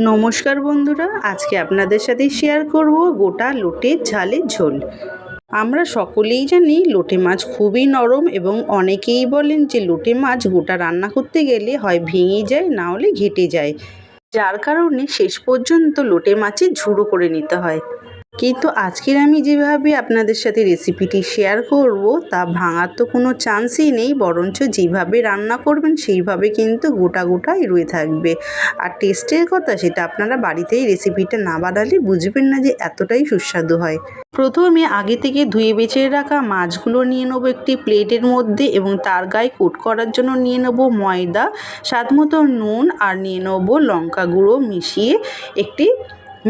নমস্কার বন্ধুরা, আজকে আপনাদের সাথে শেয়ার করব গোটা লোটের ঝালের ঝোল। আমরা সকলেই জানি লোটে মাছ খুবই নরম এবং অনেকেই বলেন যে লোটে মাছ গোটা রান্না করতে গেলে হয় ভেঙে যায়, না হলে ঘেটে যায়, যার কারণে শেষ পর্যন্ত লোটে মাছের ঝুড়ো করে নিতে হয়। কিন্তু আজকের আমি যেভাবে আপনাদের সাথে রেসিপিটি শেয়ার করব তা ভাঙার তো কোনো চান্সই নেই, বরঞ্চ যেভাবে রান্না করবেন সেইভাবে কিন্তু গোটা গোটাই রয়ে থাকবে। আর টেস্টের কথা সেটা আপনারা বাড়িতেই রেসিপিটা না বানালে বুঝবেন না যে এতটাই সুস্বাদু হয়। প্রথমে আগে থেকে ধুয়ে বেছে রাখা মাছগুলো নিয়ে নেবো একটি প্লেটের মধ্যে এবং তার গায়ে কোট করার জন্য নিয়ে নেবো ময়দা, স্বাদ মতো নুন আর নিয়ে নেবো লঙ্কা গুঁড়ো মিশিয়ে একটি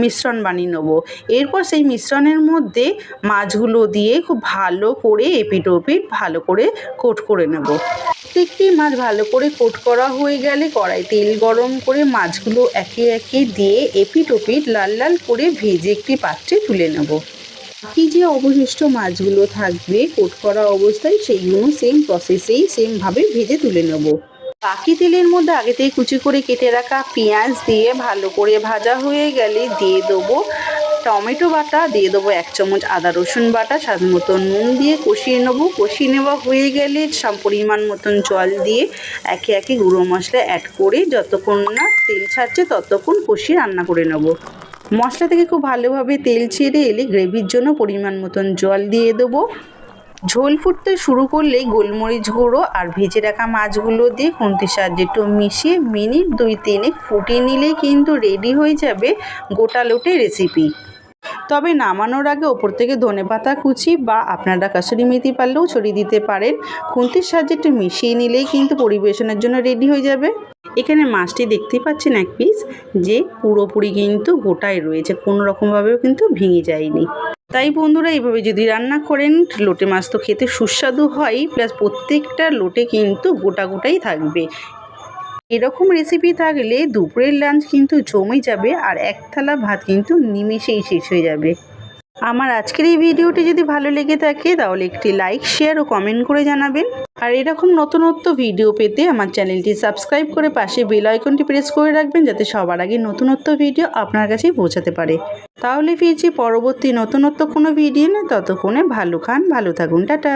মিশ্রণ বানিয়ে নেব। এরপর সেই মিশ্রণের মধ্যে মাছগুলো দিয়ে খুব ভালো করে এপিট ওপিট ভালো করে কোট করে নেব। প্রত্যেকটি মাছ ভালো করে কোট করা হয়ে গেলে কড়াই তেল গরম করে মাছগুলো একে একে দিয়ে এপিট ওপিট লাল লাল করে ভেজে একটি পাত্রে তুলে নেব। বাকি যে অবশিষ্ট মাছগুলো থাকবে কোট করা অবস্থায় সেইগুলো সেম প্রসেসেই সেমভাবে ভেজে তুলে নেব। বাকি তেলের মধ্যে আগে থেকে কুচি করে কেটে রাখা পেঁয়াজ দিয়ে ভালো করে ভাজা হয়ে গেলে দিয়ে দেবো টমেটো বাটা, দিয়ে দেবো 1 চামচ আদা রসুন বাটা, স্বাদ মতো নুন দিয়ে কষিয়ে নেবো। কষিয়ে নেওয়া হয়ে গেলে পরিমাণ মতন জল দিয়ে একে একে গুঁড়ো মশলা অ্যাড করে যতক্ষণ না তেল ছাড়ছে ততক্ষণ কষিয়ে রান্না করে নেব। মশলা থেকে খুব ভালোভাবে তেল ছেড়ে এলে গ্রেভির জন্য পরিমাণ মতন জল দিয়ে দেবো। ঝোল ফুটতে শুরু করলেই গোলমরিচ গুঁড়ো আর ভেজে রাখা মাছগুলো দিয়ে খুন্তির সাহায্যে একটু মিশিয়ে মিনিট 2-3 ফুটিয়ে নিলেই কিন্তু রেডি হয়ে যাবে গোটা লোটে রেসিপি। তবে নামানোর আগে ওপর থেকে ধনেপাতা কুচি বা আপনারা কাসুরি মেথি পারলেও ছড়িয়ে দিতে পারেন। খুন্তির সাহায্যে একটু মিশিয়ে নিলেই কিন্তু পরিবেশনের জন্য রেডি হয়ে যাবে। এখানে মাছটি দেখতেই পাচ্ছেন এক পিস যে পুরোপুরি কিন্তু গোটাই রয়েছে, কোনো রকমভাবেও কিন্তু ভেঙে যায়নি। তাই বন্ধুরা এইভাবে যদি রান্না করেন লোটে মাছ তো খেতে সুস্বাদু হয়, প্লাস প্রত্যেকটা লোটে কিন্তু গোটা গোটাই থাকবে। এরকম রেসিপি থাকলে দুপুরের লাঞ্চ কিন্তু জমে যাবে আর এক থালা ভাত কিন্তু নিমেষেই শেষ হয়ে যাবে। আমার আজকের এই ভিডিওটি যদি ভালো লেগে থাকে তাহলে একটি লাইক, শেয়ার ও কমেন্ট করে জানাবেন। আর এরকম নতুনত্ব ভিডিও পেতে আমার চ্যানেলটি সাবস্ক্রাইব করে পাশে বেল আইকনটি প্রেস করে রাখবেন, যাতে সবার আগে নতুনত্ব ভিডিও আপনার কাছে পৌঁছাতে পারে। তাহলে ফিরছি পরবর্তী নতুনত্ব কোনো ভিডিও নিয়ে, ততক্ষণে ভালো খান, ভালো থাকুন, টাটা।